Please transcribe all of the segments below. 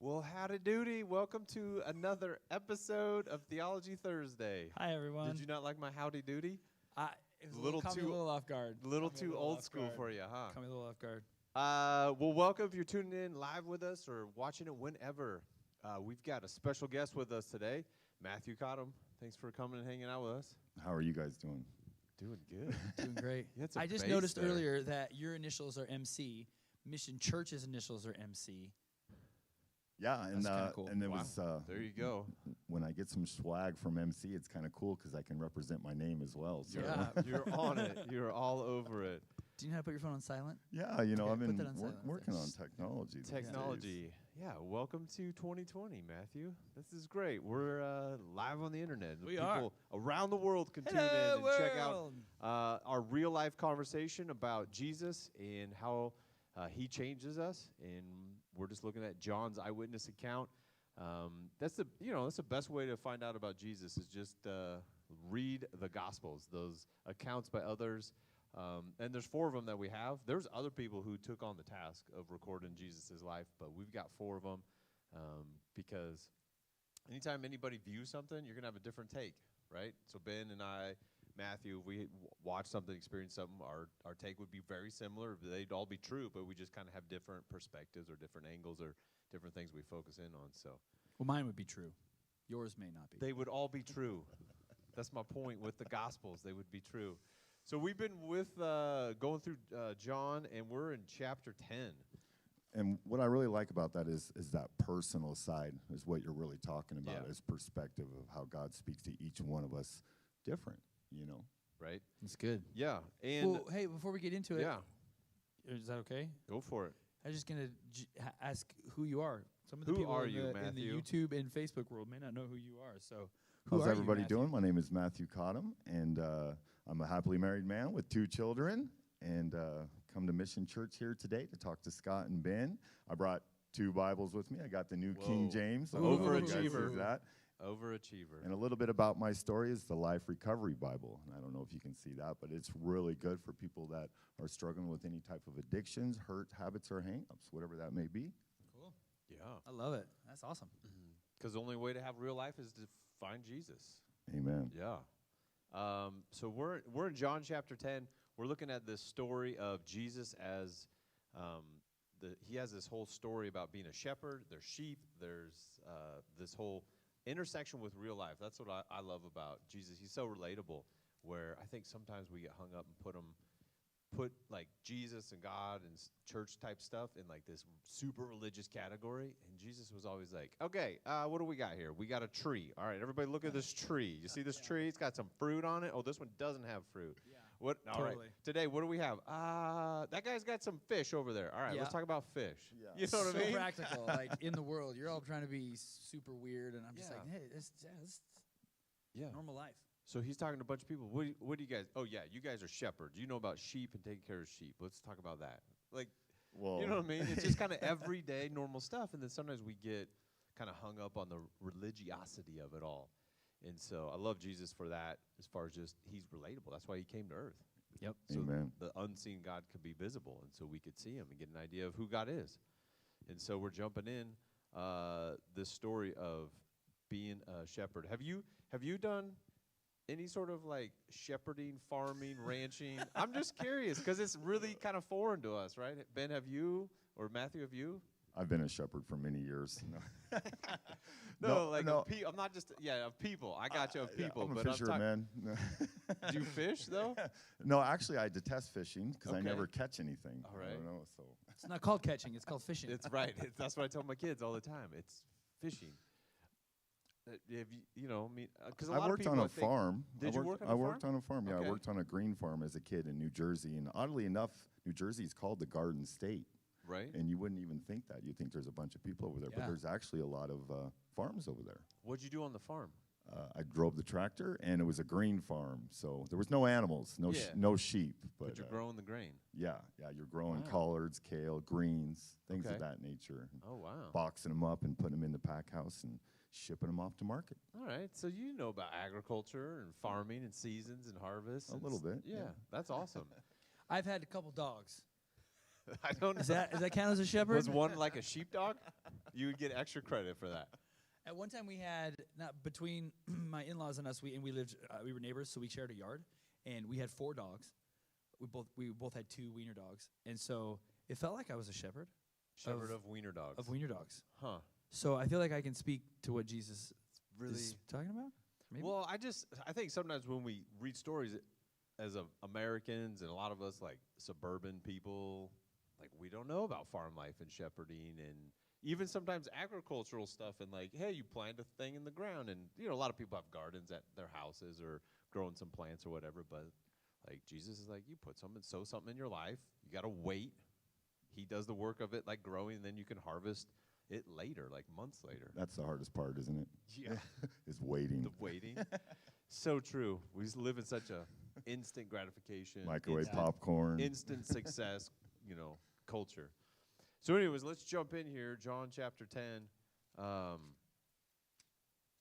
Well, howdy doody. Welcome to another episode of Theology Thursday. Hi, everyone. Did you not like my howdy doody? It was caught me a little off guard. A little too old school for you, huh? Caught me a little off guard. Well, welcome if you're tuning in live with us or watching it whenever. We've got a special guest with us today, Matthew Cottom. Thanks for coming and hanging out with us. How are you guys doing? Doing good. Doing great. I just noticed earlier that your initials are MC. Mission Church's initials are MC. Yeah, and cool. and it Wow. was There you go. when I get some swag from MC, it's kind of cool because I can represent my name as well. So. Yeah. You're on it. You're all over it. Do you know how to put your phone on silent? Yeah, you know, Okay, I've put been that on silent. working on technology. these days. Technology. Yeah, welcome to 2020, Matthew. This is great. We're live on the internet. We People around the world can tune in and check out our real life conversation about Jesus and how he changes us. And we're just looking at John's eyewitness account. That's the best way to find out about Jesus is just read the Gospels, those accounts by others. And there's 4 of them that we have. There's other people who took on the task of recording Jesus' life, but we've got 4 of them because anytime anybody views something, you're going to have a different take, right? So Ben and I, Matthew, if we watch something, experience something, our take would be very similar. They'd all be true, but we just kind of have different perspectives or different angles or different things we focus in on. So, Well, mine would be true. Yours may not be. they would all be true. That's my point with the Gospels. They would be true. So we've been going through John, and we're in chapter 10. And what I really like about that is that personal side is what you're really talking about, Yeah. is perspective of how God speaks to each one of us different, you know. Right? That's good. Yeah. And Well, hey, before we get into it, yeah, is that okay? go for it. I was just going to ask who you are. Some of the Who people are in you, the Matthew? YouTube and Facebook world may not know who you are. So, who How's are everybody you, Matthew? doing? My name is Matthew Cottom, and I'm a happily married man with 2 children, and come to Mission Church here today to talk to Scott and Ben. I brought 2 Bibles with me. I got the New King Whoa. James. Overachiever. That. Overachiever. And a little bit about my story is the Life Recovery Bible. And I don't know if you can see that, but it's really good for people that are struggling with any type of addictions, hurt, habits, or hang-ups, whatever that may be. Cool. Yeah. I love it. That's awesome. Because the only way to have real life is to find Jesus. Amen. Yeah. So we're in John chapter 10. We're looking at this story of Jesus as he has this whole story about being a shepherd. There's sheep. There's this whole intersection with real life. That's what I love about Jesus. He's so relatable, where I think sometimes we get hung up and put like Jesus and God and church type stuff in like this super religious category. And Jesus was always like, okay, what do we got here? We got a tree. All right, everybody look at this tree. You see this tree? It's got some fruit on it. Oh, this one doesn't have fruit. Yeah. What? All right. Totally. Today, what do we have? That guy's got some fish over there. All right, Yeah. let's talk about fish. Yeah. You know what so I mean? practical. Like in the world, you're all trying to be super weird, and I'm just Yeah. like, hey, this Yeah. normal life. So he's talking to a bunch of people. What do you guys? Oh yeah, you guys are shepherds. You know about sheep and taking care of sheep. Let's talk about that. Like, Well, you know what I mean? It's just kind of everyday normal stuff, and then sometimes we get kind of hung up on the religiosity of it all. And so I love Jesus for that. As far as just he's relatable. That's why he came to earth. Yep. So Amen. the unseen God could be visible, and so we could see him and get an idea of who God is. And so we're jumping in this story of being a shepherd. Have you done any sort of like shepherding, farming, ranching? I'm just curious because it's really kind of foreign to us, right? Ben, have you? Or Matthew, have you? I've been a shepherd for many years. No, like no. I'm not just of people. I got you of people, I'm a but fisher, I'm man. Do you fish though? No, actually, I detest fishing because I Okay. never catch anything. All I right. don't know, so. It's not called catching; it's called fishing. It's right. That's what I tell my kids all the time. It's fishing. Because I worked on a farm. Did you work on a I worked farm? on a farm. Yeah, Okay. I worked on a green farm as a kid in New Jersey. And oddly enough, New Jersey is called the Garden State. Right. And you wouldn't even think that. You'd think there's a bunch of people over there. Yeah. But there's actually a lot of farms over there. What'd you do on the farm? I drove the tractor, and it was a green farm. So there was no animals, no Yeah. no sheep. But you're growing the grain. Yeah, you're growing Wow. collards, kale, greens, things Okay. of that nature. Oh, wow. Boxing them up and putting them in the pack house and shipping them off to market. All right. So you know about agriculture and farming and seasons and harvests. A little bit, Yeah, yeah. that's awesome. I've had a couple dogs. I don't know. Does that count as a shepherd? Was one like a sheepdog? You would get extra credit for that. At one time we had between my in-laws and us, we lived we were neighbors, so we shared a yard, and we had 4 dogs. We both had 2 wiener dogs, and so it felt like I was a shepherd. Shepherd of wiener dogs. Of wiener dogs. Huh. So I feel like I can speak to what Jesus Really? is talking about. Maybe? Well, I think sometimes when we read stories as Americans and a lot of us like suburban people, like we don't know about farm life and shepherding and even sometimes agricultural stuff and like, hey, you plant a thing in the ground and a lot of people have gardens at their houses or growing some plants or whatever, but like Jesus is like, you put something, sow something in your life. You got to wait. He does the work of it like growing, and then you can harvest it later, like months later. That's the hardest part, isn't it? Yeah. Is waiting. The waiting. So true. We live in such a instant gratification, Microwave popcorn. instant success, culture. So anyways, let's jump in here, John chapter 10.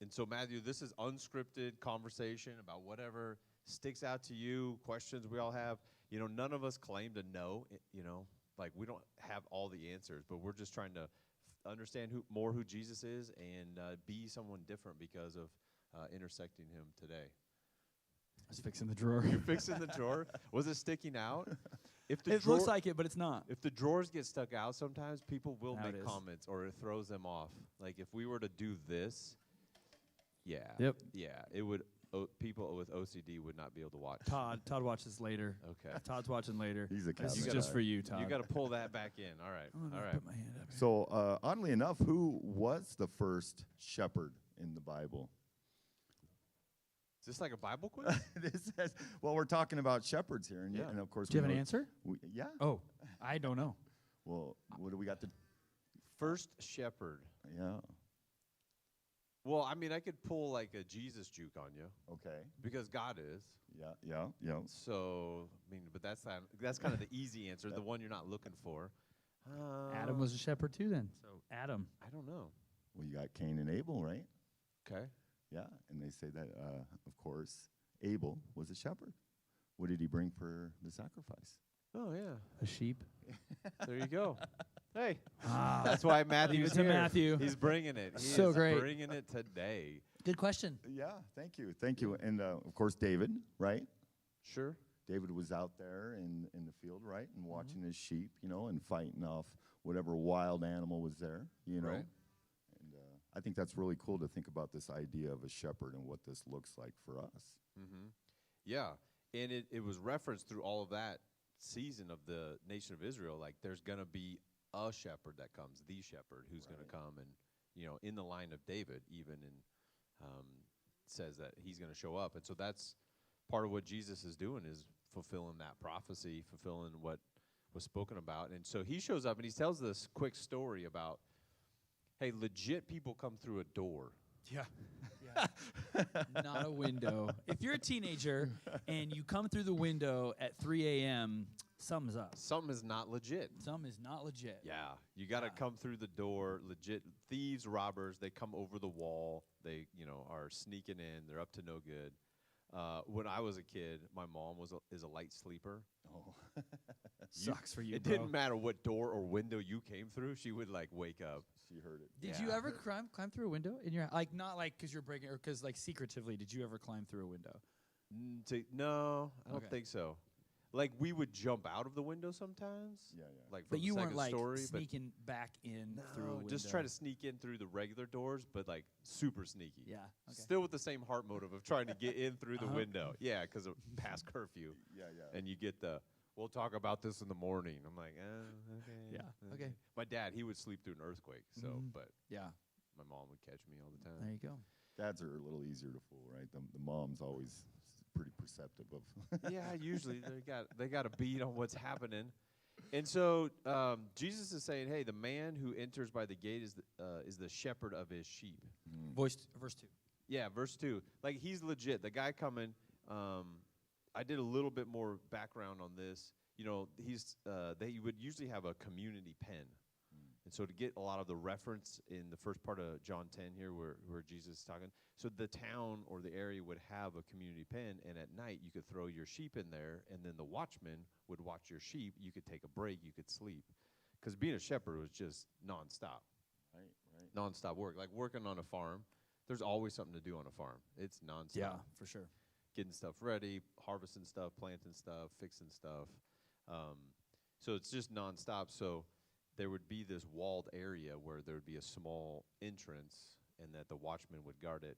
And so Matthew, this is unscripted conversation about whatever sticks out to you, questions we all have. None of us claim to know, like we don't have all the answers, but we're just trying to understand who Jesus is and be someone different because of intersecting him today. I was fixing the drawer. You're fixing the drawer? Was it sticking out? If It looks like it, but it's not. If the drawers get stuck out, sometimes people will Now it make is. comments or it throws them off. Like if we were to do this, yeah, it would. People with OCD would not be able to watch. Todd watches later. Okay. Todd's watching later. He's a This is cabinet just guy. for you, Todd. You got to pull that back in. All right. I'm gonna All right. put my hand up here. So, oddly enough, who was the first shepherd in the Bible? Is this like a Bible quiz? This says, well, we're talking about shepherds here, and, Yeah. and of course, Do you we have an know- answer? Yeah. Oh, I don't know. Well, what do we got to? First shepherd. Yeah. Well, I mean, I could pull like a Jesus juke on you Okay. because God is. Yeah. So, I mean, but that's kind of the easy answer, the one you're not looking for. Adam was a shepherd too then. So Adam. I don't know. Well, you got Cain and Abel, right? Okay. Yeah, and they say that, of course, Abel was a shepherd. What did he bring for the sacrifice? Oh, yeah. A sheep. There you go. Hey, Ah, that's why Matthew's Leave it to here. Matthew. He's bringing it. He So is great. bringing it today. good question. Yeah, thank you. And, of course, David, right? Sure. David was out there in the field, right, and watching his sheep, and fighting off whatever wild animal was there, Right. And I think that's really cool to think about this idea of a shepherd and what this looks like for us. Mm-hmm. Yeah, and it was referenced through all of that season of the nation of Israel. Like, there's going to be a shepherd that comes, the shepherd who's going to come, and in the line of David, even says that he's going to show up, and so that's part of what Jesus is doing is fulfilling that prophecy, fulfilling what was spoken about, and so he shows up and he tells this quick story about, hey, legit people come through a door. Yeah. Not a window. If you're a teenager and you come through the window at 3 a.m., something's up. Something is not legit. Something is not legit. Yeah, you got to Yeah. come through the door. Legit thieves, robbers, they come over the wall. They, are sneaking in. They're up to no good. When I was a kid, my mom is a light sleeper. Oh, Sucks for you, It bro. didn't matter what door or window you came through. She would wake up. she heard it. Did Yeah. you ever climb through a window in your not like because you're breaking or because secretively? Did you ever climb through a window? No, I don't Okay. think so. Like we would jump out of the window sometimes. Yeah. Like, But from you the weren't second like story, but sneaking back in through a no, window. just try to sneak in through the regular doors, but like super sneaky. Yeah. Okay. Still with the same heart motive of trying to get in through the Uh-huh. window. Yeah, because of past curfew. Yeah. And you get we'll talk about this in the morning. I'm like, okay. Yeah, okay. My dad, he would sleep through an earthquake, so, Mhm. but Yeah. my mom would catch me all the There time. you go. Dads are a little easier to fool, right? The mom's always pretty perceptive of. Yeah, usually they got a beat on what's happening. And so Jesus is saying, hey, the man who enters by the gate is the shepherd of his sheep. Verse 2. Yeah, verse 2. Like, he's legit. The guy coming, I did a little bit more background on this. They would usually have a community pen. And so to get a lot of the reference in the first part of John 10 here where Jesus is talking, so the town or the area would have a community pen, and at night you could throw your sheep in there, and then the watchman would watch your sheep. You could take a break. You could sleep. Because being a shepherd was just nonstop. Right. Nonstop work. Like working on a farm, there's always something to do on a farm. It's nonstop. Yeah, for sure. Getting stuff ready, harvesting stuff, planting stuff, fixing stuff. So it's just nonstop. So there would be this walled area where there would be a small entrance and that the watchman would guard it.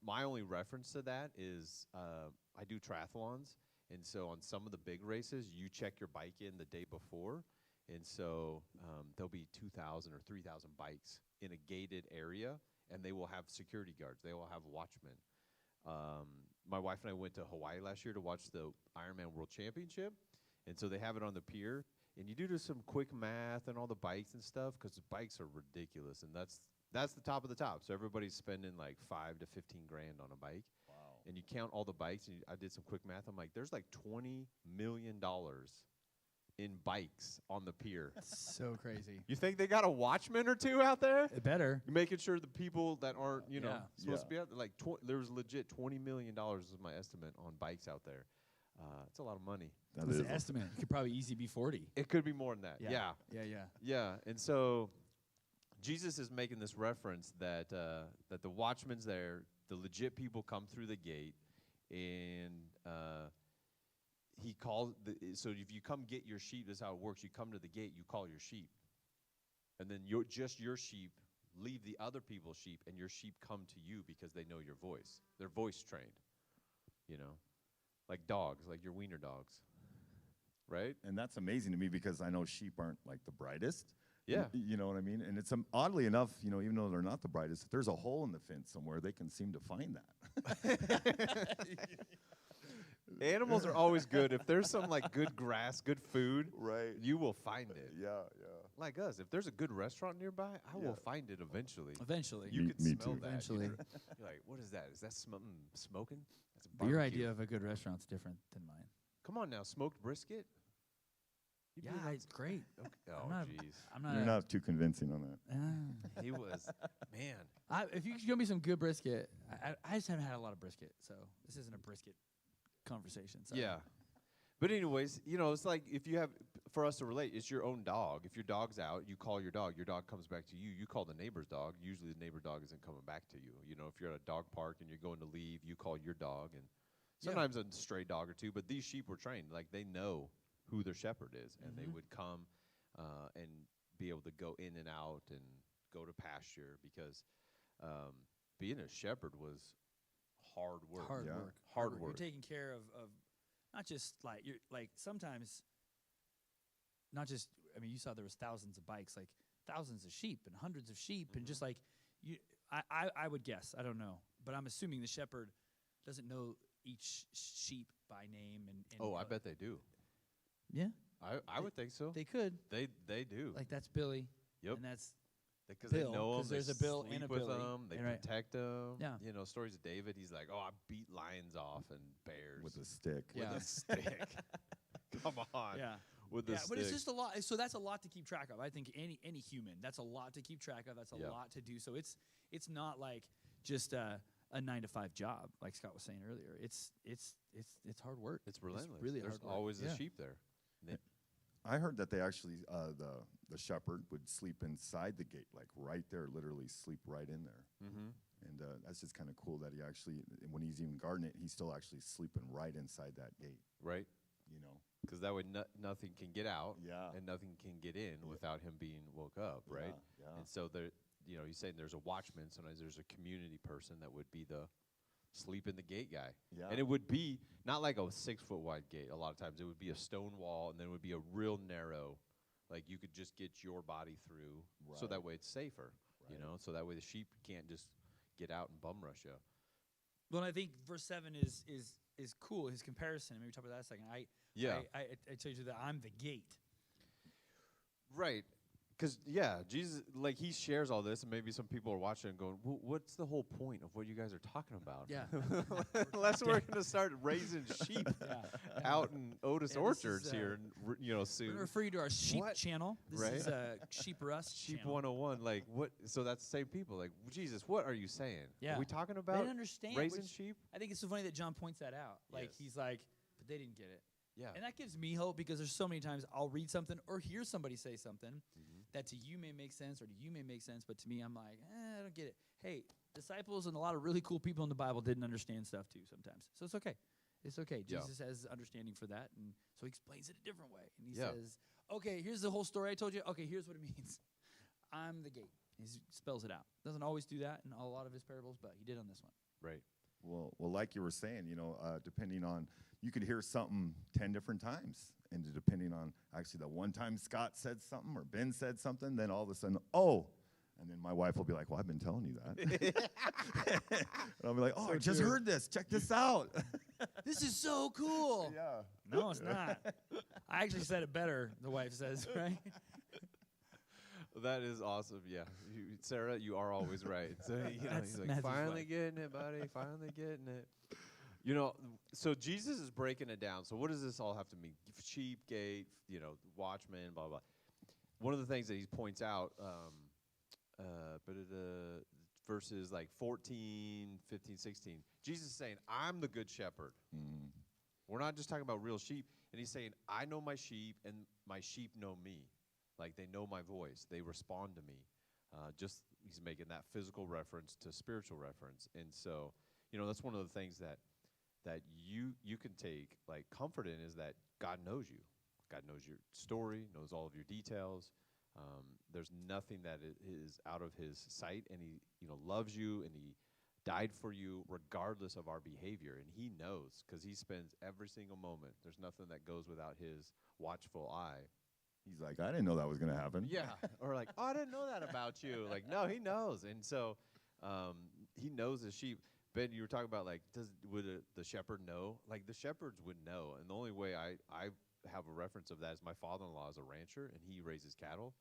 My only reference to that is I do triathlons. And so on some of the big races, you check your bike in the day before. And so there'll be 2,000 or 3,000 bikes in a gated area, and they will have security guards. They will have watchmen. My wife and I went to Hawaii last year to watch the Ironman World Championship. And so they have it on the pier. And you do some quick math and all the bikes and stuff, because the bikes are ridiculous. And that's the top of the top. So everybody's spending like $5 to $15 grand on a bike. Wow. And you count all the bikes. And I did some quick math. I'm like, there's like $20 million in bikes on the pier. So crazy. You think they got a watchman or two out there? It better. Making sure the people that aren't, supposed to be Yeah. out there, like there was legit $20 million is my estimate on bikes out there. It's a lot of money. That That's is an estimate. It could probably easily be 40. It could be more than that. Yeah. Yeah. And so Jesus is making this reference that the watchman's there, the legit people come through the gate, and he calls. So if you come get your sheep, this is how it works. You come to the gate, you call your sheep, and then your sheep leave the other people's sheep, and your sheep come to you because they know your voice. They're voice trained, like dogs, like your wiener dogs, right? And that's amazing to me because I know sheep aren't like the brightest. Yeah. You know what I mean? And it's oddly enough, even though they're not the brightest, if there's a hole in the fence somewhere, they can seem to find that. Animals are always good. If there's some like good grass, good food, Right. you will find it. Yeah. Like us, if there's a good restaurant nearby, I will find it eventually. Eventually. You could Me smell too. that. Eventually. You're like, what is that? Is that something smoking? That's a But your barbecue. idea of a good restaurant's different than mine. Come on now, smoked brisket? You Yeah, do that? it's great. Okay. I'm Oh, not- jeez. I'm not. You're not too convincing on that. He was, man. If you could give me some good brisket, I just haven't had a lot of brisket, so this isn't a brisket conversation. So. Yeah. But anyways, it's like if you have, for us to relate, it's your own dog. If your dog's out, you call your dog comes back to you. You call the neighbor's dog. Usually the neighbor dog isn't coming back to you. If you're at a dog park and you're going to leave, you call your dog. And sometimes a stray dog or two, but these sheep were trained. Like they know who their shepherd is, and they would come and be able to go in and out and go to pasture because being a shepherd was hard work. Hard work. You're taking care of not just like you're like sometimes not just you saw there was thousands of bikes, like thousands of sheep and hundreds of sheep and just like I would guess, I don't know, but I'm assuming the shepherd doesn't know each sheep by name and I bet they do. Yeah. I would think so. They could. They do. Like that's Billy. Yep. And that's Because they Bill, know 'cause them. there's a Bill and a with Billy. them. They Right. protect them. Yeah. Stories of David. He's like, I beat lions off and bears With a stick. Yeah. with a stick. Come on. yeah. With the Yeah, stick. but it's just a lot. So that's a lot to keep track of. I think any human, that's a lot to keep track of. That's a Yeah. lot to do. So it's not like just a 9-to-5 job, like Scott was saying earlier. It's hard work. It's relentless. really There's hard work. always Yeah. a sheep there. I heard that they actually, the shepherd would sleep inside the gate, like right there, literally sleep right in there. Mm-hmm. And that's just kind of cool that he actually, when he's even guarding it, he's still actually sleeping right inside that gate, Right? Because that way nothing can get out Yeah. and nothing can get in without him being woke up, right? Yeah. And so there, he's saying there's a watchman. Sometimes there's a community person that would be the sleep in the gate guy. Yeah. And it would be not like a 6-foot wide gate. A lot of times it would be a stone wall, and then it would be a real narrow, like you could just get your body through, so that way it's safer. Right. So that way the sheep can't just get out and bum rush you. Well, I think verse 7 is cool. His comparison. Maybe talk about that a second. I told you that I'm the gate. Right. Because, Jesus, like, he shares all this, and maybe some people are watching and going, what's the whole point of what you guys are talking about? Yeah. Unless we're going to start raising sheep out in Otis Orchards here, soon. We're going to refer you to our sheep channel. This is Sheep Rust Sheep channel. 101. Like, what? So that's the same people. Like, Jesus, what are you saying? Yeah. Are we talking They about didn't understand raising sheep? I think it's so funny that John points that out. Like, he's like, but they didn't get it. Yeah. And that gives me hope because there's so many times I'll read something or hear somebody say something that to you may make sense or to you may make sense, but to me I'm like, I don't get it. Hey, disciples and a lot of really cool people in the Bible didn't understand stuff too sometimes. So it's okay. It's okay. Jesus has understanding for that, and so he explains it a different way. And he says, okay, here's the whole story I told you. Okay, here's what it means. I'm the gate. He spells it out. Doesn't always do that in a lot of his parables, but he did on this one. Right. Well, like you were saying, depending on, you could hear something 10 different times. And depending on, actually, the one time Scott said something or Ben said something, then all of a sudden, and then my wife will be like, well, I've been telling you that. And I'll be like, I just heard this. Check this out. This is so cool. Yeah. No, it's not. I actually said it better, the wife says, right? That is awesome. Yeah. Sarah, you are always right. So, he's like, Matthew's finally wife. getting it, buddy. Finally getting it. So Jesus is breaking it down. So what does this all have to mean? Sheep, gate, watchman, blah, blah. One of the things that he points out, verses like 14, 15, 16, Jesus is saying, I'm the good shepherd. Mm. We're not just talking about real sheep. And he's saying, I know my sheep, and my sheep know me. Like, they know my voice. They respond to me. He's making that physical reference to spiritual reference. And so, that's one of the things that you can take like comfort in, is that God knows you. God knows your story, knows all of your details. There's nothing that is out of his sight, and he loves you, and he died for you regardless of our behavior. And he knows, because he spends every single moment. There's nothing that goes without his watchful eye. He's like, I didn't know that was going to happen. Yeah. Or like, I didn't know that about you. Like, no, he knows. And so he knows his sheep. Ben, you were talking about, like, would the shepherd know? Like, the shepherds would know. And the only way I have a reference of that is my father-in-law is a rancher, and he raises cattle.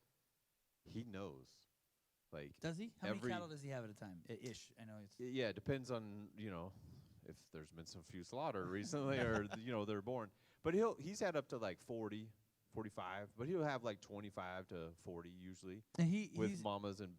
He knows. Like, does he? How many cattle does he have at a time? Ish. I know it's. Yeah, it depends on, if there's been some few slaughter recently or, they're born. But he's had up to like 40, 45, but he'll have like 25 to 40 usually, and with mamas and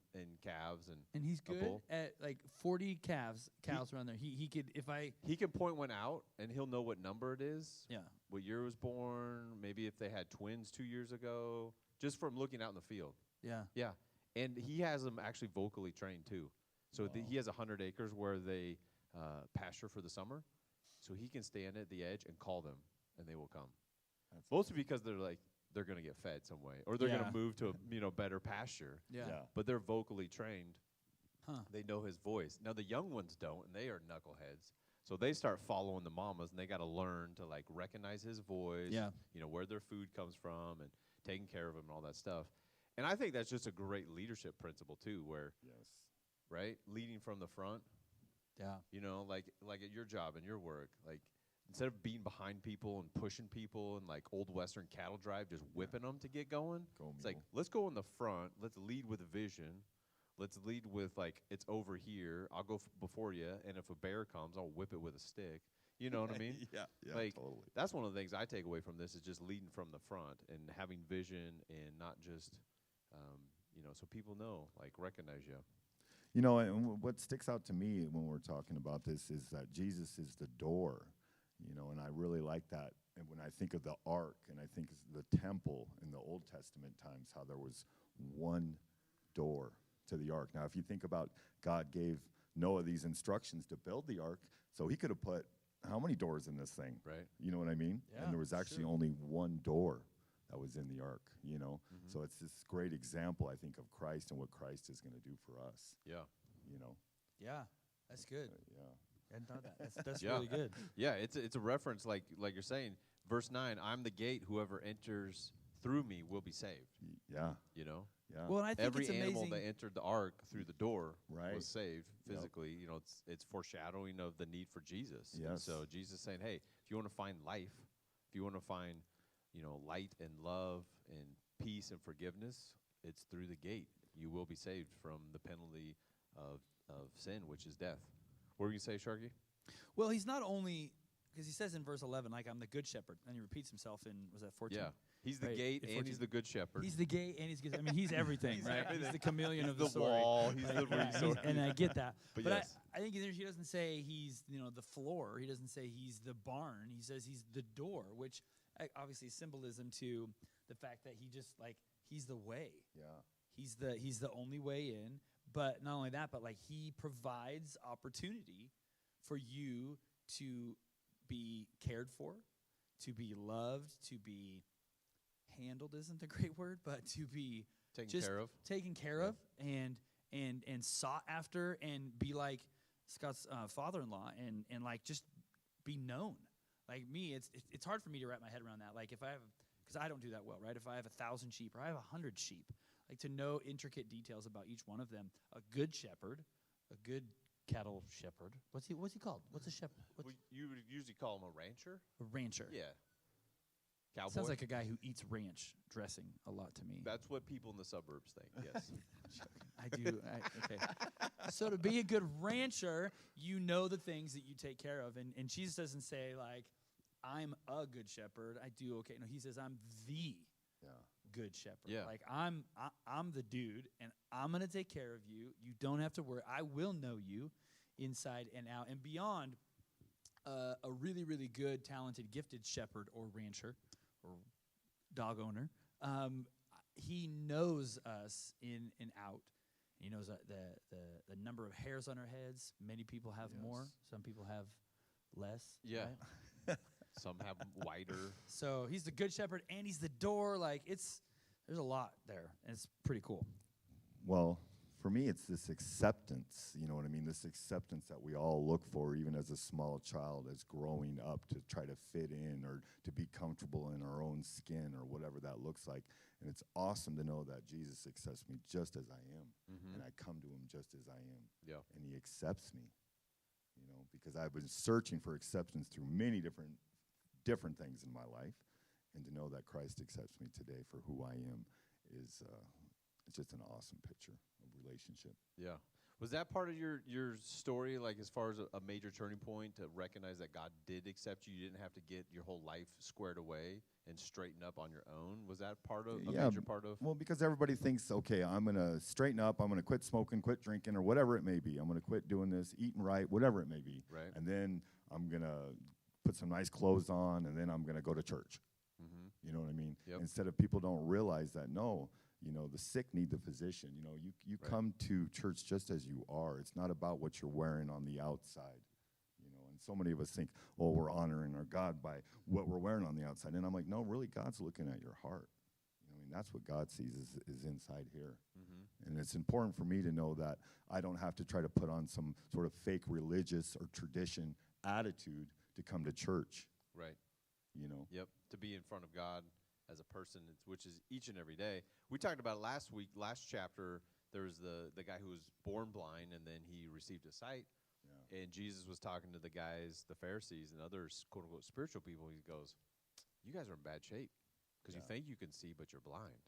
calves and he's good at like 40 cows around there. He can point one out, and he'll know what number it is. Yeah, what year it was born, maybe if they had twins 2 years ago, just from looking out in the field. Yeah, and he has them actually vocally trained too. So he has 100 acres where they pasture for the summer, so he can stand at the edge and call them, and they will come. Mostly because they're going to get fed some way, or they're going to move to a better pasture. Yeah. But they're vocally trained. Huh. They know his voice. Now the young ones don't, and they are knuckleheads. So they start following the mamas, and they got to learn to like recognize his voice. Yeah. Where their food comes from, and taking care of him, and all that stuff. And I think that's just a great leadership principle too, where right, leading from the front. Yeah. Like at your job and your work, like. Instead of being behind people and pushing people and like old Western cattle drive, just whipping them to get going. It's like, let's go in the front. Let's lead with a vision. Let's lead with like, it's over here. I'll go before you. And if a bear comes, I'll whip it with a stick. You know what I mean? Yeah, like, totally. That's one of the things I take away from this, is just leading from the front and having vision, and not just, so people know, like, recognize you. And what sticks out to me when we're talking about this is that Jesus is the door. And I really like that. And when I think of the ark, and I think of the temple in the Old Testament times, how there was one door to the ark. Now, if you think about, God gave Noah these instructions to build the ark, so he could have put how many doors in this thing? Right. You know what I mean? Yeah, and there was actually only one door that was in the ark, So it's this great example, I think, of Christ and what Christ is going to do for us. Yeah. Yeah, that's good. Yeah. I hadn't thought that. That's really good. Yeah, it's a reference, like you're saying, verse 9, I'm the gate, whoever enters through me will be saved. Yeah. Yeah. Well, and I think every it's animal amazing. that entered the ark through the door was saved Yep. physically. It's foreshadowing of the need for Jesus. Yes. And so Jesus saying, hey, if you want to find life, if you want to find, light and love and peace and forgiveness, it's through the gate. You will be saved from the penalty of sin, which is death. What were you say, Sharky? Well, he's not only, because he says in verse 11, like, I'm the good shepherd. And he repeats himself in, was that 14? Yeah. He's the Right, gate and he's the good shepherd. He's the gate and he's good. I mean, he's everything, He's right? everything. He's the chameleon He's of the the story. wall. He's the yeah, resource. and I get that. But But yes. I think he doesn't say he's, the floor. He doesn't say he's the barn. He says he's the door, which obviously is symbolism to the fact that he's the way. Yeah. He's the only way in. But not only that, but like he provides opportunity for you to be cared for, to be loved, to be handled isn't a great word, but to be taken care of and sought after and be like Scott's father-in-law and like just be known. Like me, it's hard for me to wrap my head around that. Like if I have, because I don't do that well, right? If I have 1,000 sheep or I have 100 sheep, like to know intricate details about each one of them. A good shepherd, a good cattle shepherd. What's he called? What's a shepherd? Well, you would usually call him a rancher. A rancher. Yeah. Cowboy. Sounds like a guy who eats ranch dressing a lot to me. That's what people in the suburbs think. Yes. I do. Okay. So to be a good rancher, you know the things that you take care of, and Jesus doesn't say like, I'm a good shepherd. I do okay. No, he says I'm the good shepherd. Yeah. Like I'm the dude, and I'm gonna take care of you. You don't have to worry. I will know you inside and out and beyond. A really, really good, talented, gifted shepherd or rancher or dog owner. He knows us in and out. He knows the number of hairs on our heads. Many people have more. Some people have less. Yeah. Right? Some have wider. So he's the good shepherd, and he's the door. Like there's a lot there, and it's pretty cool. Well, for me, it's this acceptance, you know what I mean? This acceptance that we all look for, even as a small child, as growing up to try to fit in or to be comfortable in our own skin or whatever that looks like. And it's awesome to know that Jesus accepts me just as I am, and I come to him just as I am. Yeah. And he accepts me, because I've been searching for acceptance through many different things in my life, and to know that Christ accepts me today for who I am is it's just an awesome picture of relationship. Yeah. Was that part of your story, like as far as a major turning point to recognize that God did accept you? You didn't have to get your whole life squared away and straighten up on your own? Was that part of a major part of? Well, because everybody thinks, okay, I'm going to straighten up, I'm going to quit smoking, quit drinking, or whatever it may be. I'm going to quit doing this, eating right, whatever it may be. Right. And then I'm going to put some nice clothes on, and then I'm going to go to church. You know what I mean? Yep. Instead of people don't realize that, no, the sick need the physician. You Right. come to church just as you are. It's not about what you're wearing on the outside. And so many of us think, oh, we're honoring our God by what we're wearing on the outside. And I'm like, no, really, God's looking at your heart. That's what God sees is inside here. And it's important for me to know that I don't have to try to put on some sort of fake religious or tradition attitude to come to church. Right. Yep. To be in front of God as a person, which is each and every day. We talked about it last week. Last chapter, there was the guy who was born blind, and then he received a sight. Yeah. And Jesus was talking to the guys, the Pharisees, and others, quote unquote, spiritual people. He goes, "You guys are in bad shape because you think you can see, but you're blind."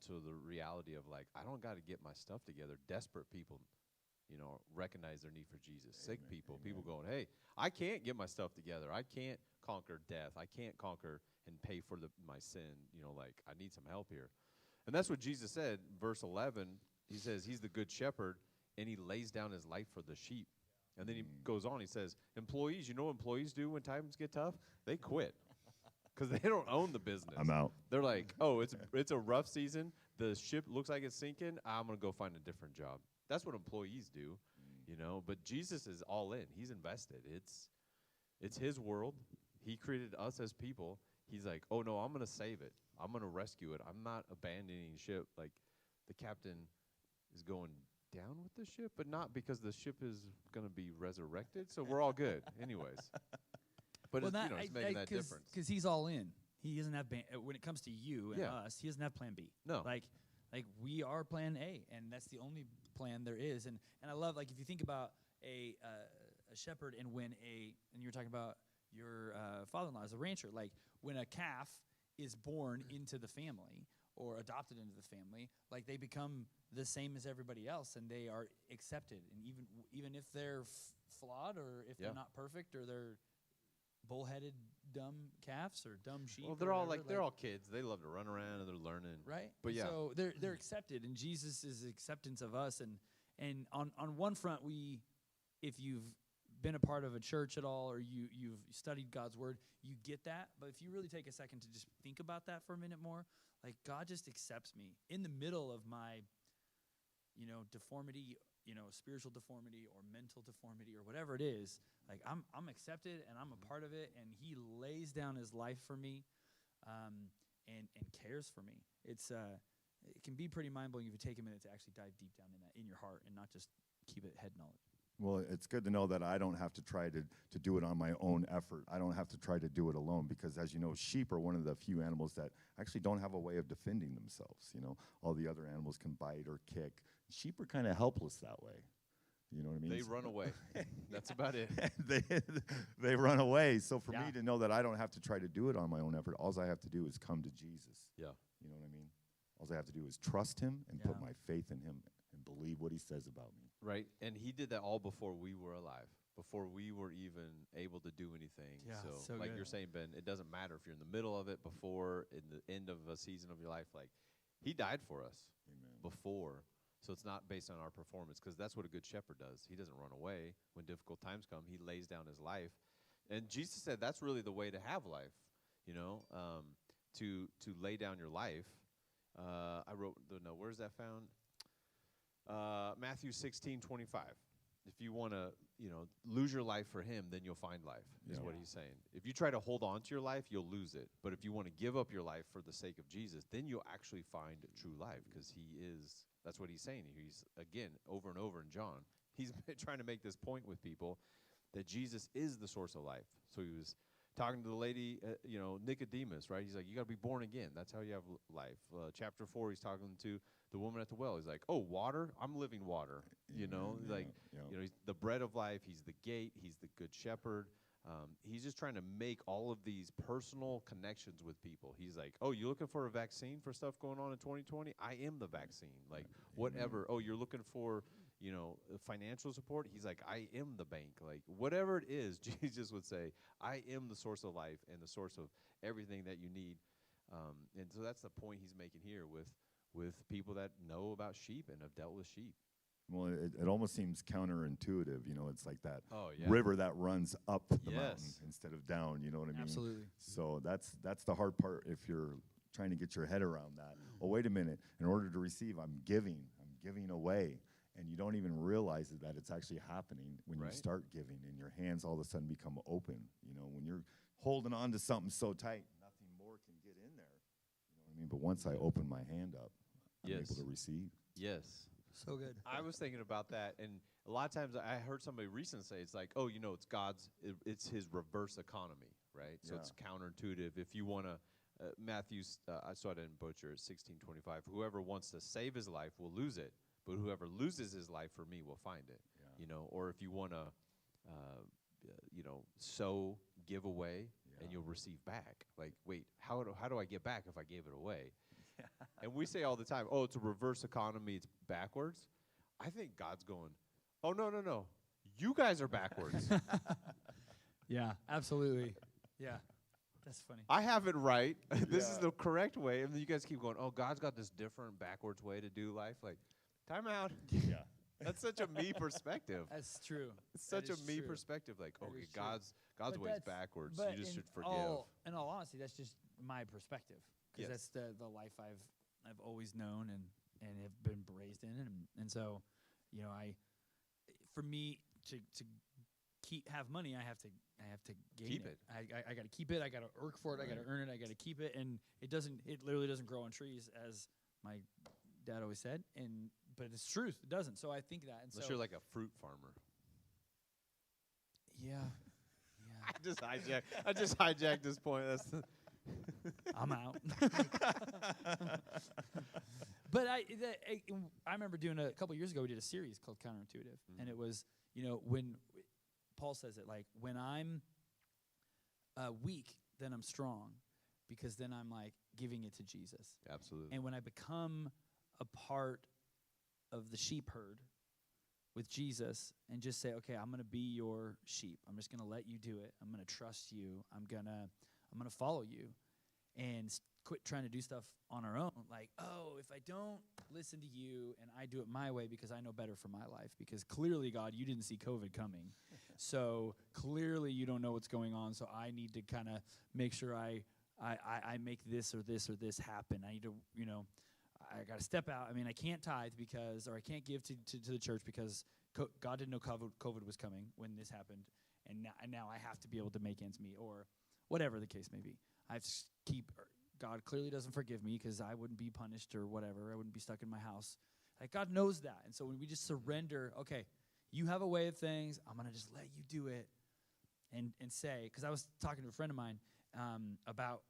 To the reality of like, I don't got to get my stuff together. Desperate people, recognize their need for Jesus. Sick people, people going, hey, I can't get my stuff together. I can't conquer death. I can't conquer and pay for my sin. I need some help here. And that's what Jesus said, verse 11. He says he's the good shepherd, and he lays down his life for the sheep. And then he goes on, he says, employees, what employees do when times get tough? They quit. Because they don't own the business. I'm out. They're like, oh, it's a rough season. The ship looks like it's sinking. I'm going to go find a different job. That's what employees do, But Jesus is all in. He's invested. It's his world. He created us as people. He's like, oh, no, I'm going to save it. I'm going to rescue it. I'm not abandoning ship. Like the captain is going down with the ship, but not because the ship is going to be resurrected. So we're all good anyways. But it's making that difference. Because he's all in. He doesn't have when it comes to you and us. He doesn't have Plan B. No, like we are Plan A, and that's the only plan there is. And I love if you think about a shepherd, and and you were talking about your father-in-law as a rancher. Like when a calf is born into the family, or adopted into the family, like they become the same as everybody else, and they are accepted. And even if they're flawed, or if they're not perfect, or they're bullheaded dumb calves or dumb sheep. Well, they're all they're all kids. They love to run around and they're learning. Right. But yeah. So they're accepted, and Jesus' acceptance of us. And on one front, if you've been a part of a church at all, or you've studied God's word, you get that. But if you really take a second to just think about that for a minute more, like God just accepts me in the middle of my, deformity, spiritual deformity or mental deformity or whatever it is. Like I'm accepted and I'm a part of it, and He lays down His life for me, and cares for me. It can be pretty mind blowing if you take a minute to actually dive deep down in your heart and not just keep it head knowledge. Well, it's good to know that I don't have to try to do it on my own effort. I don't have to try to do it alone, because, as you know, sheep are one of the few animals that actually don't have a way of defending themselves. All the other animals can bite or kick. Sheep are kind of helpless that way. You know what I mean? They run away. That's about it. they run away. So for me to know that I don't have to try to do it on my own effort, all I have to do is come to Jesus. Yeah. You know what I mean? All I have to do is trust Him and put my faith in Him and believe what He says about me. Right. And He did that all before we were alive, before we were even able to do anything. Yeah, so like good. You're saying, Ben, it doesn't matter if you're in the middle of it, before, in the end of a season of your life. Like, He died for us. Amen. Before. So it's not based on our performance, because that's what a good shepherd does. He doesn't run away when difficult times come. He lays down His life. And Jesus said that's really the way to have life, to lay down your life. I wrote the note. Where's that found? Matthew 16:25. If you want to, lose your life for Him, then you'll find life, is what He's saying. If you try to hold on to your life, you'll lose it. But if you want to give up your life for the sake of Jesus, then you'll actually find true life, because that's what He's saying. He's, again, over and over in John, He's trying to make this point with people that Jesus is the source of life. So He was talking to the lady, Nicodemus, right? He's like, you got to be born again. That's how you have life. Chapter 4, He's talking to the woman at the well. He's like, oh, water? I'm living water. He's the bread of life. He's the gate. He's the good shepherd. He's just trying to make all of these personal connections with people. He's like, oh, you looking for a vaccine for stuff going on in 2020? I am the vaccine. Like, whatever. Oh, you're looking for, financial support? He's like, I am the bank. Like, whatever it is, Jesus would say, I am the source of life and the source of everything that you need. And so that's the point He's making here with people that know about sheep and have dealt with sheep. Well, it almost seems counterintuitive. It's like that yeah. river that runs up the Yes. mountain instead of down. You know what I mean? Absolutely. So that's the hard part if you're trying to get your head around that. Oh, wait a minute. In order to receive, I'm giving away. And you don't even realize that it's actually happening when Right. you start giving, and your hands all of a sudden become open. When you're holding on to something so tight, nothing more can get in there. You know what I mean? But once I open my hand up, I'm Yes. able to receive. Yes. So good. I was thinking about that, and a lot of times I heard somebody recently say, it's like, oh, it's His reverse economy, right? So it's counterintuitive. If you want to, Matthew's, I didn't butcher it, 16:25, whoever wants to save his life will lose it, but whoever loses his life for me will find it. Or if you want to, sow, give away, and you'll receive back. Like, wait, how do I get back if I gave it away? And we say all the time, oh, it's a reverse economy, it's backwards. I think God's going, oh, no. You guys are backwards. Yeah, absolutely. Yeah, that's funny. I have it right. This is the correct way. And then you guys keep going, oh, God's got this different backwards way to do life. Like, time out. Yeah. That's such a me perspective. That's true. It's such a me true. perspective. Like, That okay, is true. God's But way is that's- backwards. but You just in should forgive. In all honesty, that's just my perspective, because Yes. that's the life I've always known and have been raised in, and so, for me to have money, I have to gain Keep it. I got to keep it. I got to work for it. I got to earn it. I got to keep it, and it literally doesn't grow on trees, as my dad always said, but it's truth. It doesn't. So I think that, and Unless so you're like a fruit farmer. yeah. I just hijacked this point. I'm out. But I remember doing a couple years ago, we did a series called Counterintuitive. And it was, when Paul says it, like, when I'm weak, then I'm strong. because then I'm like giving it to Jesus. Absolutely. And when I become a part of the sheep herd with Jesus and just say, okay, I'm going to be your sheep. I'm just going to let you do it. I'm going to trust you. I'm going to follow you and quit trying to do stuff on our own. Like, oh, if I don't listen to you and I do it my way because I know better for my life, because clearly, God, you didn't see COVID coming. So clearly you don't know what's going on. So I need to kind of make sure I make this or this or this happen. I need to, I got to step out. I mean, I can't tithe or I can't give to the church because God didn't know COVID was coming when this happened. And now I have to be able to make ends meet, or whatever the case may be. I have to God clearly doesn't forgive me because I wouldn't be punished or whatever. I wouldn't be stuck in my house. Like, God knows that. And so when we just surrender, okay, you have a way of things. I'm going to just let you do it and say, because I was talking to a friend of mine about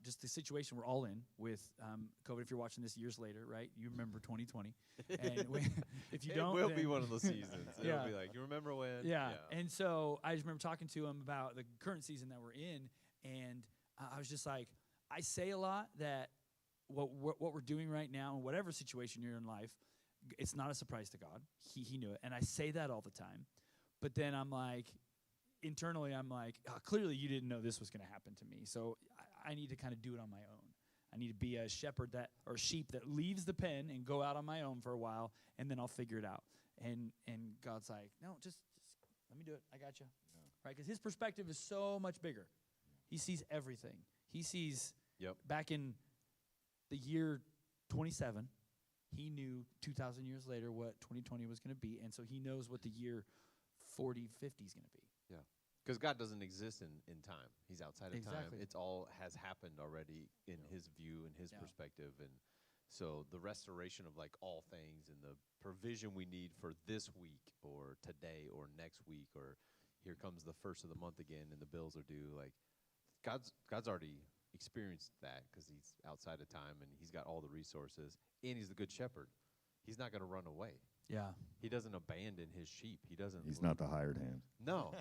just the situation we're all in with COVID. If you're watching this years later, right? You remember 2020. And if you don't, it will be one of those seasons. Yeah. It'll be like, you remember when? Yeah. And so I just remember talking to him about the current season that we're in, and I was just like, I say a lot that what we're doing right now, in whatever situation you're in life, it's not a surprise to God. He knew it. And I say that all the time. But then I'm like, internally, I'm like, clearly you didn't know this was going to happen to me. So I need to kind of do it on my own. I need to be a shepherd or sheep that leaves the pen and go out on my own for a while, and then I'll figure it out. And God's like, no, just let me do it. I got you. Yeah. Right? Because his perspective is so much bigger. He sees everything. He sees back in the year 27, he knew 2,000 years later what 2020 was going to be, and so he knows what the year 40, 50 is going to be. Yeah. Because God doesn't exist in time. He's outside of time. Exactly. It's all has happened already in his view and his perspective. And so the restoration of like all things and the provision we need for this week or today or next week or here comes the first of the month again and the bills are due, like God's already experienced that because he's outside of time and he's got all the resources and he's the good shepherd. He's not going to run away. Yeah. He doesn't abandon his sheep. He's not the hired hand. No.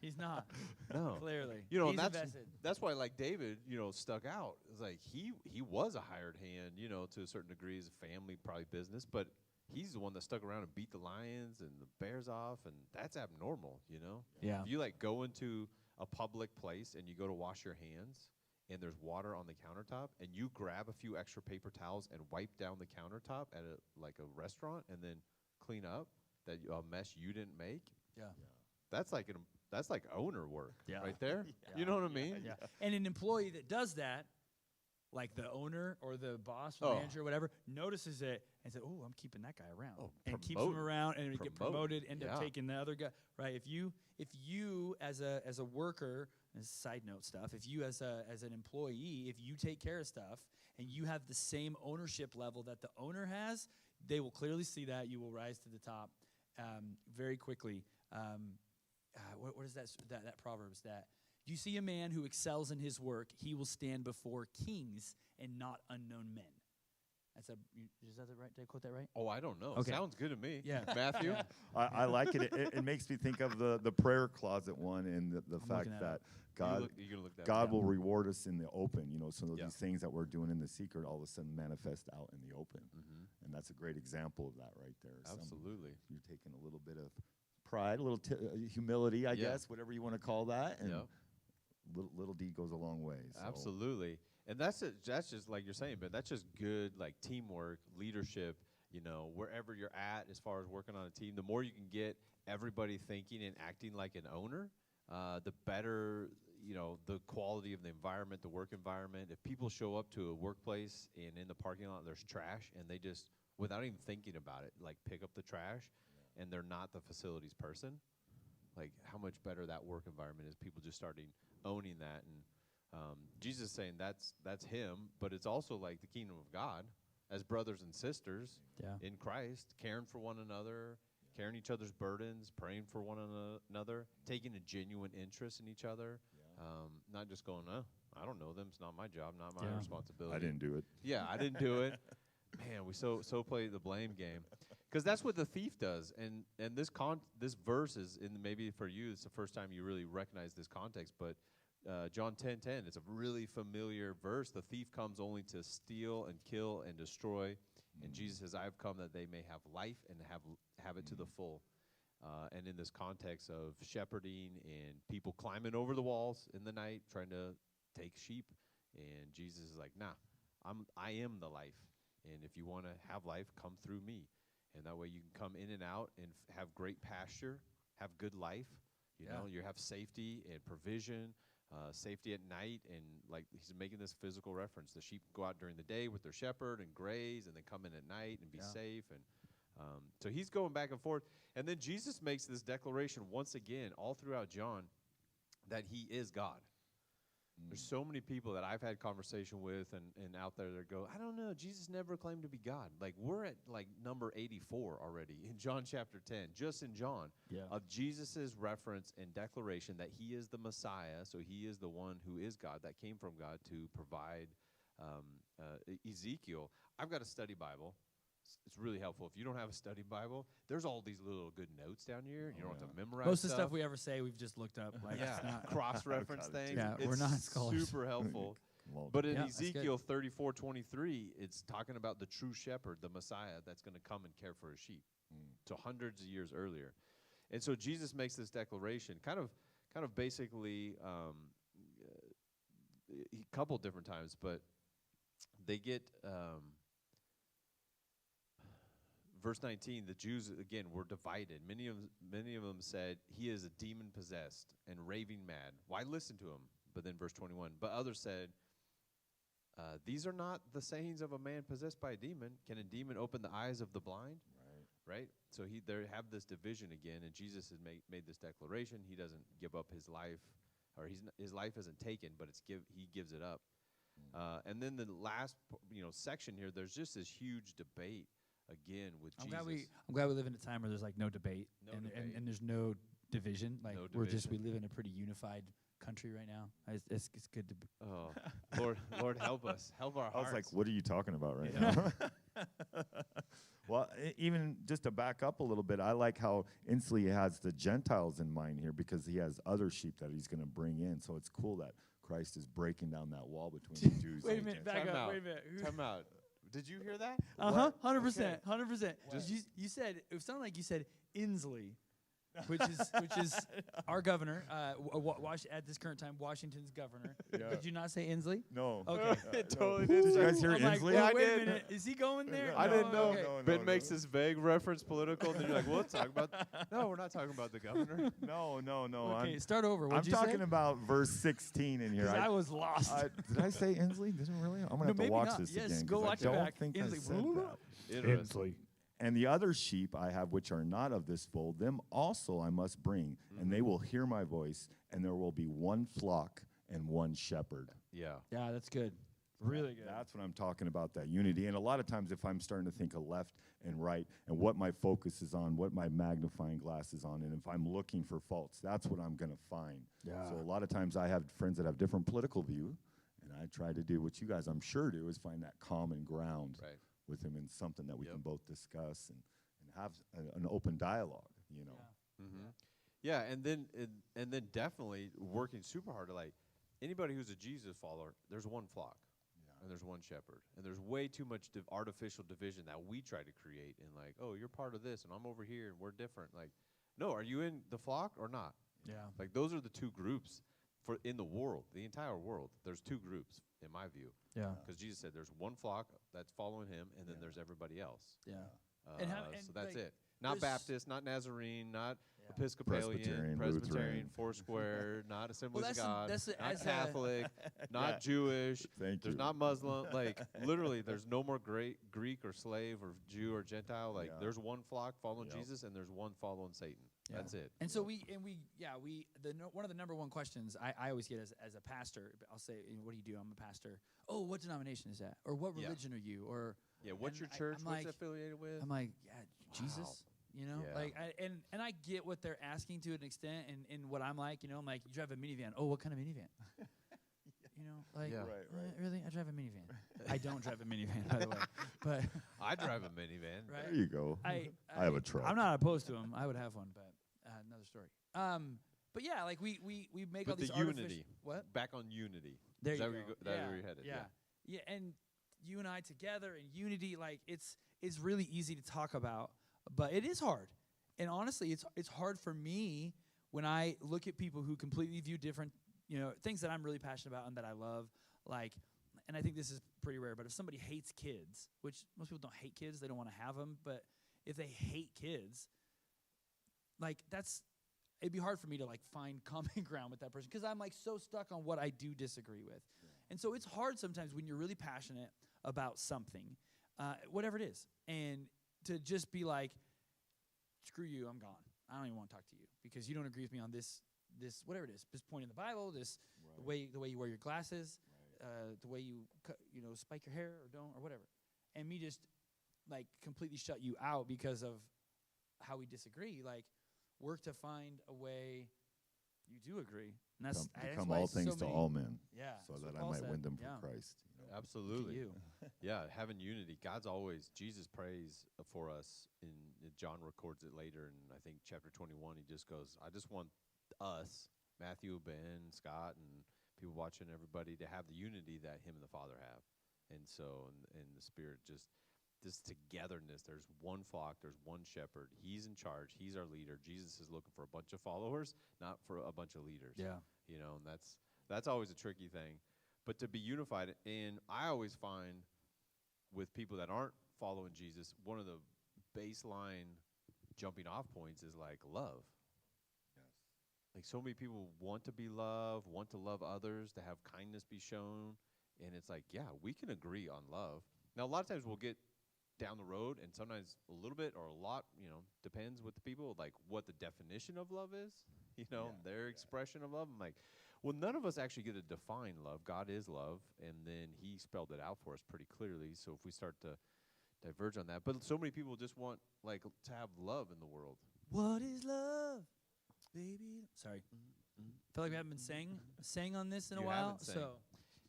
He's not. No. Clearly. He's invested. That's why like David, stuck out. It's like he was a hired hand, to a certain degree as a family, probably business, but he's the one that stuck around and beat the lions and the bears off, and that's abnormal, Yeah. If you like go into a public place and you go to wash your hands and there's water on the countertop and you grab a few extra paper towels and wipe down the countertop at a restaurant and then clean up that a mess you didn't make. Yeah. That's like owner work right there. Yeah. You know what I mean? Yeah. And an employee that does that, like the owner or the boss or manager or whatever, notices it and says, "Oh, I'm keeping that guy around," and keeps him around, and we get promoted, end up taking the other guy. Right? If you as a worker, as side note stuff, if you as an employee, if you take care of stuff and you have the same ownership level that the owner has, they will clearly see that. You will rise to the top very quickly. What is that Proverbs that? You see a man who excels in his work, he will stand before kings and not unknown men. Is that right? Did I quote that right? Oh, I don't know. Okay. Sounds good to me. Yeah. Matthew? Yeah. I like it. It makes me think of the prayer closet one and the fact that God will reward us in the open. Some of these things that we're doing in the secret all of a sudden manifest out in the open. Mm-hmm. And that's a great example of that right there. Absolutely. You're taking a little bit of pride, a little humility, I guess, whatever you want to call that. And little deed goes a long way. So. Absolutely. And that's just like you're saying, but that's just good like teamwork, leadership, wherever you're at as far as working on a team. The more you can get everybody thinking and acting like an owner, the better, the quality of the environment, the work environment. If people show up to a workplace and in the parking lot there's trash and they just, without even thinking about it, like pick up the trash and they're not the facilities person, like how much better that work environment is. People just starting owning that. And Jesus is saying that's him, but it's also like the kingdom of God as brothers and sisters in Christ, caring for one another, carrying each other's burdens, praying for one another, taking a genuine interest in each other, not just going, I don't know them, it's not my job, not my responsibility. I didn't do it. Yeah, I didn't do it. Man, we so play the blame game. Because that's what the thief does. And this verse is, maybe for you, it's the first time you really recognize this context, but John 10:10. It's a really familiar verse. The thief comes only to steal and kill and destroy. And Jesus says, I've come that they may have life and have it to the full. And in this context of shepherding and people climbing over the walls in the night trying to take sheep, and Jesus is like, nah, I am the life. And if you want to have life, come through me. And that way you can come in and out and have great pasture, have good life. You know, you have safety and provision, safety at night. And like he's making this physical reference. The sheep go out during the day with their shepherd and graze, and then come in at night and be safe. And so he's going back and forth. And then Jesus makes this declaration once again all throughout John that he is God. There's so many people that I've had conversation with and out there that go, I don't know, Jesus never claimed to be God. Like, we're at, like, number 84 already in John chapter 10, just in John, of Jesus' reference and declaration that he is the Messiah, so he is the one who is God, that came from God to provide Ezekiel. I've got a study Bible. It's really helpful. If you don't have a study Bible, there's all these little good notes down here. You don't have to memorize Most of the stuff we ever say, we've just looked up. Like, it's not cross-reference things. Yeah, it's we're not scholars. super helpful. But in Ezekiel 34:23, it's talking about the true shepherd, the Messiah, that's going to come and care for his sheep. So hundreds of years earlier. And so Jesus makes this declaration, kind of basically a couple different times, but they get... Verse 19, the Jews, again, were divided. Many of them said, he is a demon-possessed and raving mad. Why listen to him? But then verse 21, but others said, these are not the sayings of a man possessed by a demon. Can a demon open the eyes of the blind? Right? So they have this division again, and Jesus has made this declaration. He doesn't give up his life, or his life isn't taken, but he gives it up. And then the last section here, there's just this huge debate again with Jesus. I'm glad we live in a time where there's like no debate, and there's no division. Like we live in a pretty unified country right now. It's good to be. Oh, Lord help us. Help our hearts. I was like, what are you talking about right now? Well, even just to back up a little bit, I like how Inslee has the Gentiles in mind here, because he has other sheep that he's going to bring in. So it's cool that Christ is breaking down that wall between the Jews. Wait a minute, back up. Wait a minute. Time out. Did you hear that? 100%, 100%. You said, it sounded like you said Inslee, which is our governor. At this current time, Washington's governor. Yeah. Did you not say Inslee? No. Okay. It totally Did did. you guys hear I'm Inslee? like, wait a minute. Is he going there? I didn't know. Okay. Ben makes this vague reference political, and then you're like, well, let's talk about... No, we're not talking about the governor. No. Okay, start over. I'm What'd you talking say? about verse 16 in here. I was lost. Did I say Inslee? Didn't really? I'm going to have to watch this again. Yes, go watch I it don't back. think Inslee. I said that. Inslee. And the other sheep I have which are not of this fold, them also I must bring, and they will hear my voice, and there will be one flock and one shepherd. Yeah, that's good. Really good. That's what I'm talking about, that unity. And a lot of times if I'm starting to think of left and right and what my focus is on, what my magnifying glass is on, and if I'm looking for faults, that's what I'm going to find. Yeah. So a lot of times I have friends that have different political view, and I try to do what you guys I'm sure do, is find that common ground. Right. With him in something that we can both discuss and have an open dialogue, Yeah, and then definitely working super hard to, like, anybody who's a Jesus follower, there's one flock, and there's one shepherd, and there's way too much artificial division that we try to create, and like, oh, you're part of this, and I'm over here, and we're different. Like, no, are you in the flock or not? Yeah. Like, those are the two groups in the world, the entire world. There's two groups, in my view. Yeah. Because Jesus said there's one flock that's following him, and then there's everybody else. Yeah. So that's it. Not Baptist, not Nazarene, not Episcopalian, Presbyterian, Presbyterian, Foursquare, not Assemblies of God, that's not Catholic, not Jewish. There's not Muslim. Like, literally, there's no more Greek or slave or Jew or Gentile. Like, there's one flock following Jesus, and there's one following Satan. Yeah. That's it. And so one of the number one questions I always get as a pastor, I'll say, what do you do? I'm a pastor. Oh, what denomination is that? Or what religion are you? Or what's your church? What's it affiliated with? I'm like, Jesus. You know, Yeah. like, and I get what they're asking to an extent, and what I'm like, I'm like, you drive a minivan. Oh, what kind of minivan? Like, Right. Really? I drive a minivan. I don't drive a minivan, by the way, but I drive a minivan. right? There you go. I have a truck. I'm not opposed to them. I would have one, but another story. But yeah, like we make all But these the artificial. unity. What? Back on unity. There Is you that go. where that's where you're headed? Yeah, and you and I together in unity, like it's really easy to talk about, but it is hard. And honestly, it's hard for me when I look at people who completely view different, things that I'm really passionate about and that I love, like, and I think this is pretty rare, but if somebody hates kids, which most people don't hate kids, they don't want to have them, but if they hate kids, like it'd be hard for me to like find common ground with that person because I'm like so stuck on what I do disagree with. Yeah. And so it's hard sometimes when you're really passionate about something, whatever it is, and to just be like, screw you, I'm gone. I don't even want to talk to you because you don't agree with me on this whatever it is, this point in the Bible, this right. the way you wear your glasses, right. The way you spike your hair or don't or whatever, and me just like completely shut you out because of how we disagree. Like, work to find a way you do agree, and that's become all things to all men. Yeah, so that I might win them for Christ. Absolutely. Yeah, having unity. Jesus prays for us, and John records it later in, I think, chapter 21. He just goes, I just want us, Matthew, Ben, Scott, and people watching, everybody, to have the unity that him and the Father have. And so, in the Spirit, just this togetherness. There's one flock, there's one shepherd. He's in charge. He's our leader. Jesus is looking for a bunch of followers, not for a bunch of leaders. Yeah. And that's always a tricky thing. But to be unified, and I always find with people that aren't following Jesus, one of the baseline jumping off points is like love. Yes. Like so many people want to be loved, want to love others, to have kindness be shown. And it's like, yeah, we can agree on love. Now, a lot of times we'll get down the road, and sometimes a little bit or a lot, depends with the people, like what the definition of love is, their expression of love. I'm like, well, none of us actually get to define love. God is love, and then he spelled it out for us pretty clearly. So if we start to diverge on that, but so many people just want like to have love in the world. What is love, baby? Sorry. I feel like we haven't been sang on this in a while, so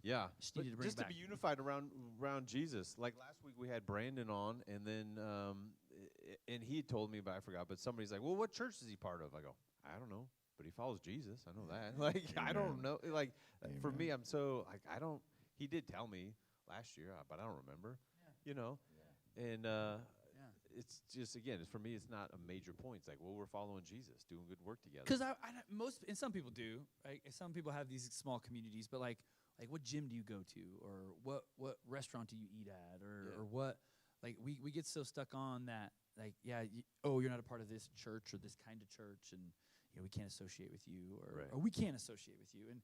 yeah, just to be unified around Jesus. Like last week we had Brandon on, and then and he told me, but I forgot. But somebody's like, "Well, what church is he part of?" I go, "I don't know, but he follows Jesus. I know that." Like, I don't know. Like, for me, I'm so like I don't. He did tell me last year, but I don't remember. Yeah. And it's just again, for me, it's not a major point. It's like, well, we're following Jesus, doing good work together. Because and some people do. Right? Some people have these small communities, but like what gym do you go to, or what restaurant do you eat at, or what? Like we get so stuck on that. Like, you're not a part of this church or this kind of church, and we can't associate with you, or we can't associate with you, and.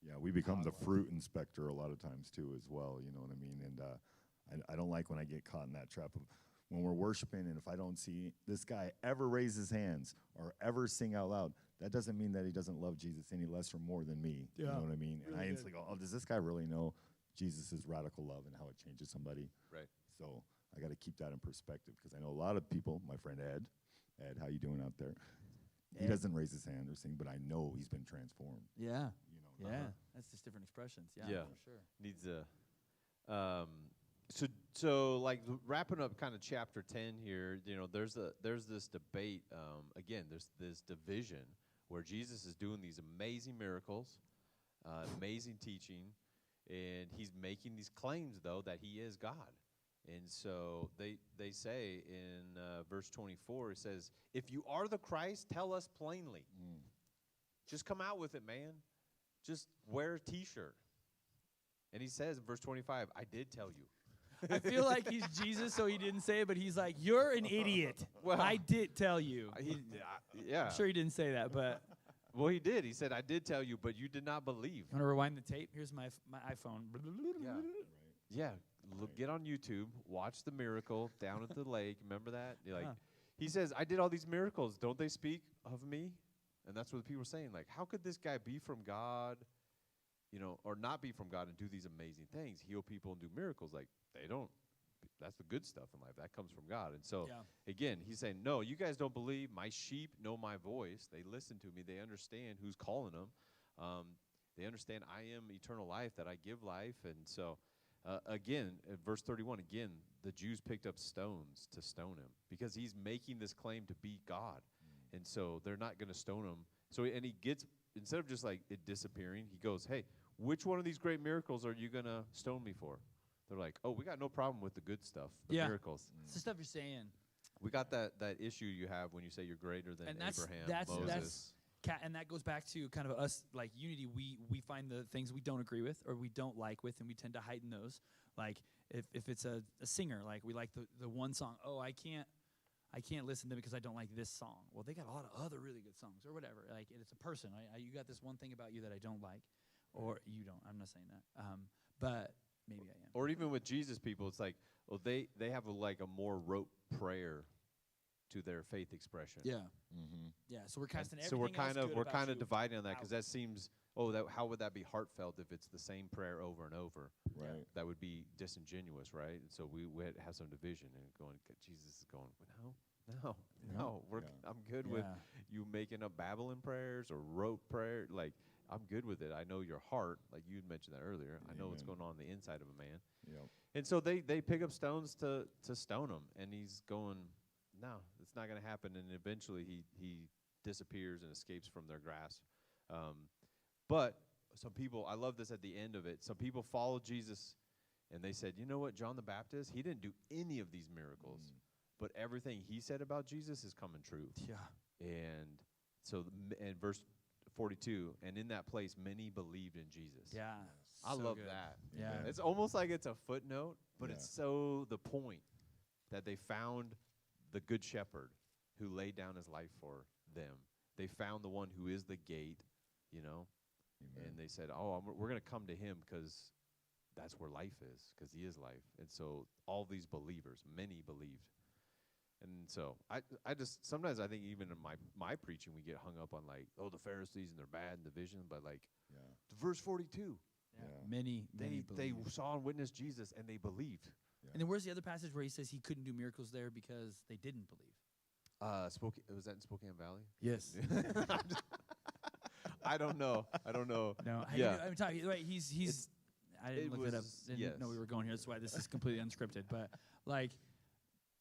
Yeah, we become the fruit inspector a lot of times too, as well. You know what I mean? And I don't like when I get caught in that trap of when we're worshiping, and if I don't see this guy ever raise his hands or ever sing out loud, that doesn't mean that he doesn't love Jesus any less or more than me. Yeah. You know what I mean? Really, and I instantly go, does this guy really know Jesus' radical love and how it changes somebody? Right. So I got to keep that in perspective, because I know a lot of people, my friend Ed, how you doing out there? He doesn't raise his hand or sing, but I know he's been transformed. Yeah. That's just different expressions. Yeah, for sure. Needs a so like wrapping up kind of chapter 10 here, there's this debate, again, there's this division where Jesus is doing these amazing miracles, amazing teaching, and he's making these claims though that he is God. And so they say in verse 24, it says, "If you are the Christ, tell us plainly." Just come out with it, man. Just wear a T-shirt. And he says in verse 25, "I did tell you." I feel like he's Jesus, so he didn't say it, but he's like, "You're an idiot. Well, I did tell you." Yeah. I'm sure he didn't say that, but. Well, he did. He said, "I did tell you, but you did not believe." Want to rewind the tape? Here's my iPhone. Yeah. Get on YouTube. Watch the miracle down at the lake. Remember that? He says, "I did all these miracles. Don't they speak of me?" And that's what people are saying. Like, how could this guy be from God, or not be from God and do these amazing things, heal people and do miracles? Like, they don't. That's the good stuff in life. That comes from God. And so, again, he's saying, no, you guys don't believe. My sheep know my voice. They listen to me. They understand who's calling them. They understand I am eternal life, that I give life. And so, again, at verse 31, again, the Jews picked up stones to stone him because he's making this claim to be God. And so they're not going to stone him So and he gets, instead of just like it disappearing, he goes, hey, which one of these great miracles are you going to stone me for? They're like, oh, we got no problem with the good stuff, the miracles. It's the stuff you're saying. We got that issue you have when you say you're greater than Abraham, Moses. And that goes back to kind of us, like Unity. We find the things we don't agree with or we don't like with, and we tend to heighten those. Like if it's a singer, like we like the one song. Oh, I can't listen to them because I don't like this song. Well, they got a lot of other really good songs or whatever. Like it's a person. You got this one thing about you that I don't like, or you don't. I'm not saying that. But maybe I am. Or even with Jesus people, it's like, well, they have a more rote prayer to their faith expression. Yeah. Mm-hmm. Yeah. So we're casting everything. So we're kind of you dividing on that because that seems, how would that be heartfelt if it's the same prayer over and over? Right. That would be disingenuous, right? And so we would have some division and going. Jesus is going, no. I'm good with you making up babbling prayers or rote prayer. Like I'm good with it. I know your heart, like you mentioned that earlier. I know what's going on the inside of a man. Yep. And so they pick up stones to stone him, and he's going, no, it's not going to happen. And eventually he disappears and escapes from their grasp. But some people, I love this at the end of it, some people followed Jesus, and they said, you know what, John the Baptist, he didn't do any of these miracles, but everything he said about Jesus is coming true. Yeah. And so in verse 42, and in that place many believed in Jesus. Yeah. I love good. that. Yeah. It's almost like it's a footnote, but it's so the point that they found the good shepherd who laid down his life for them. They found the one who is the gate, and they said, we're going to come to him because that's where life is, because he is life. And so all these believers, many believed. And so I just, sometimes I think even in my preaching, we get hung up on like, the Pharisees and they're bad and division, but like verse 42. Yeah. Many they saw and witnessed Jesus and they believed. Yeah. And then where's the other passage where he says he couldn't do miracles there because they didn't believe? Was that in Spokane Valley? Yes. I don't know. No. I'm talking. Right. He's. I didn't look it up. Didn't know we were going here. That's why this is completely unscripted. But like,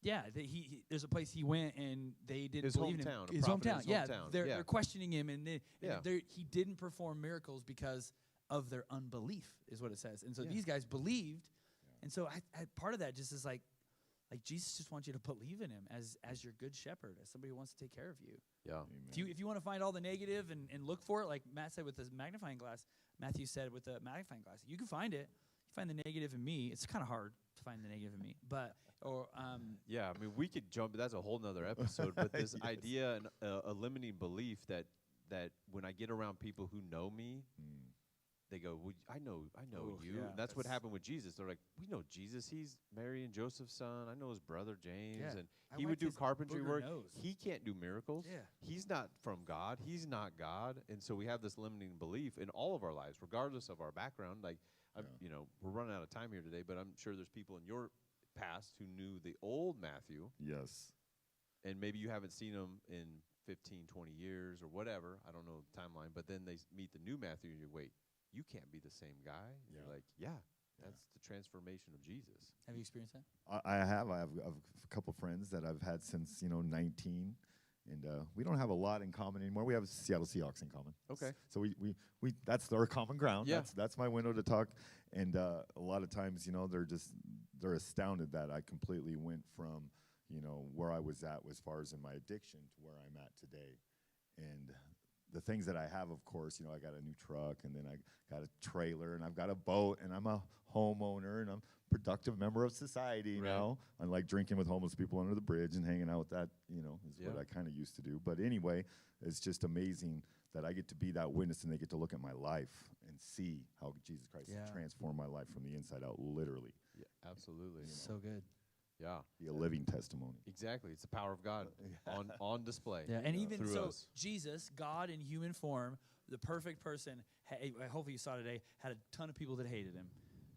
there's a place he went and they didn't believe in him. His hometown. Yeah. They're questioning him and he didn't perform miracles because of their unbelief, is what it says. And so these guys believed, and so I part of that just is like Jesus just wants you to believe in him as your good shepherd, as somebody who wants to take care of you. Yeah. If you want to find all the negative and look for it, like Matt said with the magnifying glass, Matthew said with the magnifying glass, you can find it. You find the negative in me. It's kind of hard to find the negative in me, but we could jump. That's a whole nother episode. But this idea and a limiting belief that when I get around people who know me. They go, well, I know you. Yeah, and that's what happened with Jesus. They're like, we know Jesus. He's Mary and Joseph's son. I know his brother James. And he would do carpentry work. Nose. He can't do miracles. Yeah. He's not from God. He's not God. And so we have this limiting belief in all of our lives, regardless of our background. Like, we're running out of time here today, but I'm sure there's people in your past who knew the old Matthew. Yes. And maybe you haven't seen him in 15, 20 years or whatever. I don't know the timeline. But then they meet the new Matthew and you wait. You can't be the same guy. Yeah. You're like, that's the transformation of Jesus. Have you experienced that? I have. I have a couple friends that I've had since 19, and we don't have a lot in common anymore. We have Seattle Seahawks in common. Okay. So we that's our common ground. Yeah. That's my window to talk. And a lot of times, they're astounded that I completely went from where I was at as far as in my addiction to where I'm at today, and the things that I have, of course, I got a new truck, and then I got a trailer, and I've got a boat, and I'm a homeowner, and I'm a productive member of society now. Unlike drinking with homeless people under the bridge and hanging out with that, is what I kind of used to do. But anyway, it's just amazing that I get to be that witness, and they get to look at my life and see how Jesus Christ has transformed my life from the inside out, literally. Yeah, absolutely. So good. Yeah. Be a living testimony. Exactly. It's the power of God on display. Yeah, and even so, us. Jesus, God in human form, the perfect person, hopefully you saw today, had a ton of people that hated him.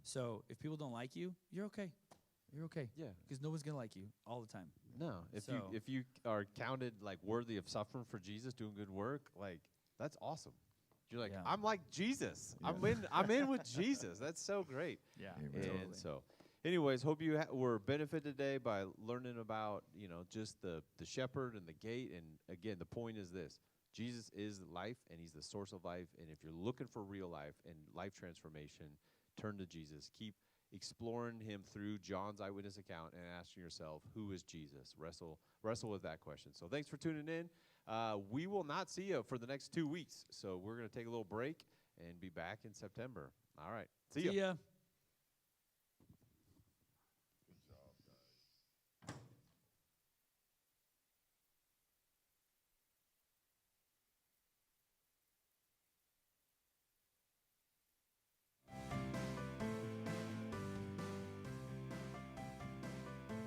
So if people don't like you, you're okay. You're okay. Yeah. Because no one's going to like you all the time. No. If you are counted like worthy of suffering for Jesus, doing good work, like that's awesome. You're like, I'm like Jesus. Yeah. I'm in with Jesus. That's so great. Yeah. And so anyways, hope you were benefited today by learning about, just the shepherd and the gate. And again, the point is this. Jesus is life, and he's the source of life. And if you're looking for real life and life transformation, turn to Jesus. Keep exploring him through John's eyewitness account and asking yourself, who is Jesus? Wrestle with that question. So thanks for tuning in. We will not see you for the next 2 weeks. So we're going to take a little break and be back in September. All right. See ya. See ya.